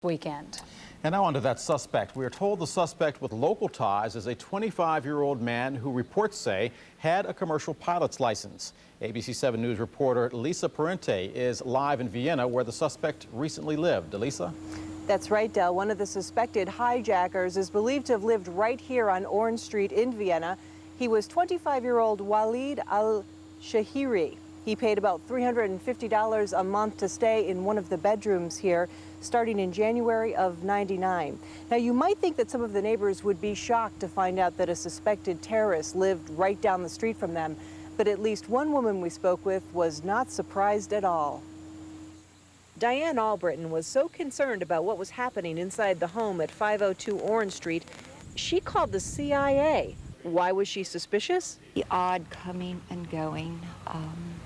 weekend. And now on to that suspect. We are told the suspect with local ties is a 25-year-old man who reports say had a commercial pilot's license. ABC 7 News reporter Lisa Parente is live in Vienna, where the suspect recently lived. Elisa? That's right, Del. One of the suspected hijackers is believed to have lived right here on Orange Street in Vienna. He was 25-year-old Waleed Alshehri. He paid about $350 a month to stay in one of the bedrooms here, starting in January of '99. Now, you might think that some of the neighbors would be shocked to find out that a suspected terrorist lived right down the street from them, but at least one woman we spoke with was not surprised at all. Diane Albritton was so concerned about what was happening inside the home at 502 Orange Street, she called the CIA. Why was she suspicious? The odd coming and going,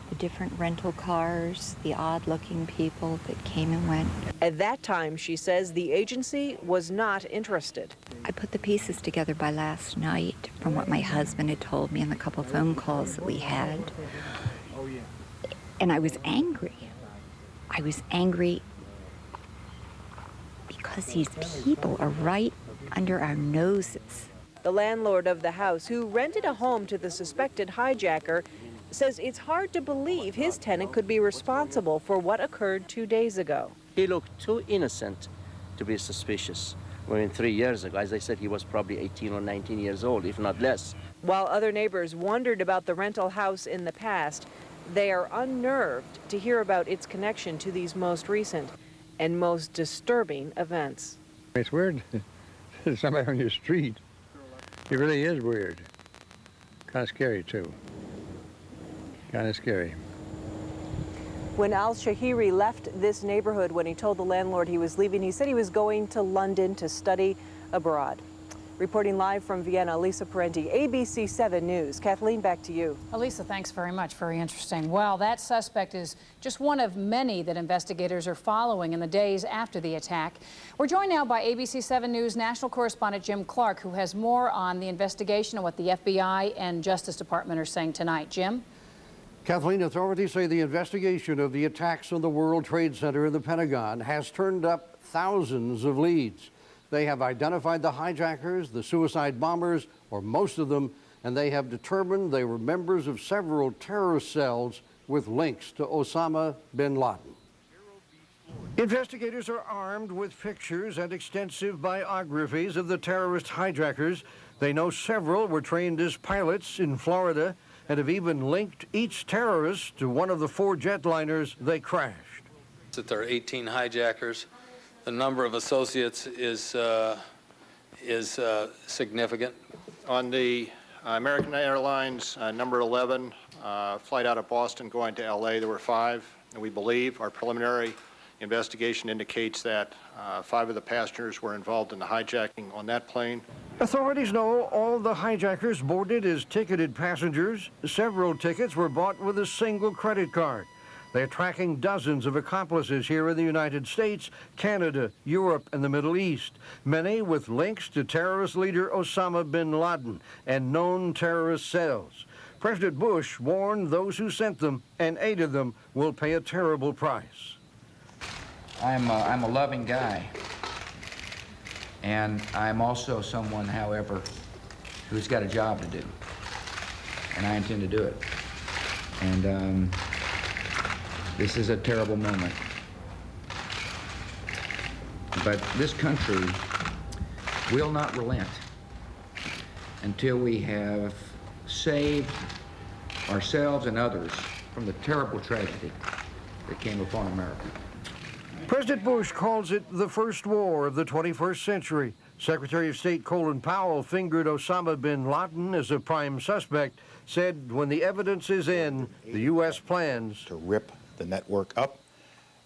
the different rental cars, the odd-looking people that came and went. At that time, she says, the agency was not interested. I put the pieces together by last night from what my husband had told me and the couple phone calls that we had. And I was angry. I was angry because these people are right under our noses. The landlord of the house, who rented a home to the suspected hijacker, says it's hard to believe his tenant could be responsible for what occurred 2 days ago. He looked too innocent to be suspicious. When 3 years ago, as I said, he was probably 18 or 19 years old, if not less. While other neighbors wondered about the rental house in the past, they are unnerved to hear about its connection to these most recent and most disturbing events. It's weird. Somebody on your street. It really is weird. Kind of scary, too. Kind of scary. When Alshehri left this neighborhood, when he told the landlord he was leaving, he said he was going to London to study abroad. Reporting live from Vienna, Lisa Parente, ABC 7 News. Kathleen, back to you. Elisa, thanks very much. Very interesting. Well, that suspect is just one of many that investigators are following in the days after the attack. We're joined now by ABC 7 News national correspondent Jim Clark, who has more on the investigation and what the FBI and Justice Department are saying tonight. Jim? Kathleen, authorities say the investigation of the attacks on the World Trade Center and the Pentagon has turned up thousands of leads. They have identified the hijackers, the suicide bombers, or most of them, and they have determined they were members of several terrorist cells with links to Osama bin Laden. Investigators are armed with pictures and extensive biographies of the terrorist hijackers. They know several were trained as pilots in Florida and have even linked each terrorist to one of the 4 jetliners they crashed. That there are 18 hijackers. The number of associates is significant. On the American Airlines number 11 flight out of Boston going to LA, there were 5, and we believe our preliminary investigation indicates that 5 of the passengers were involved in the hijacking on that plane. Authorities know all the hijackers boarded as ticketed passengers. Several tickets were bought with a single credit card. They're tracking dozens of accomplices here in the United States, Canada, Europe, and the Middle East, many with links to terrorist leader Osama bin Laden and known terrorist cells. President Bush warned those who sent them and aided them will pay a terrible price. I'm a loving guy, and I'm also someone, however, who's got a job to do, and I intend to do it. And this is a terrible moment. But this country will not relent until we have saved ourselves and others from the terrible tragedy that came upon America. President Bush calls it the first war of the 21st century. Secretary of State Colin Powell fingered Osama bin Laden as a prime suspect, said when the evidence is in, the U.S. plans to rip the network up,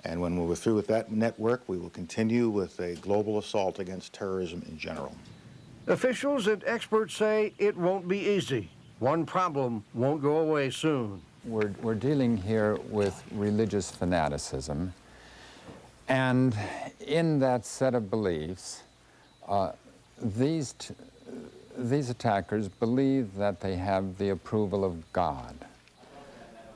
and when we're through with that network, we will continue with a global assault against terrorism in general. Officials and experts say it won't be easy. One problem won't go away soon. We're dealing here with religious fanaticism, and in that set of beliefs, these attackers believe that they have the approval of God.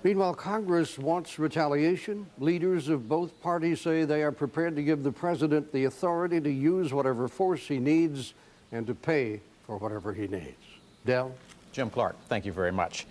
Meanwhile, Congress wants retaliation. Leaders of both parties say they are prepared to give the president the authority to use whatever force he needs and to pay for whatever he needs. Del? Jim Clark, thank you very much.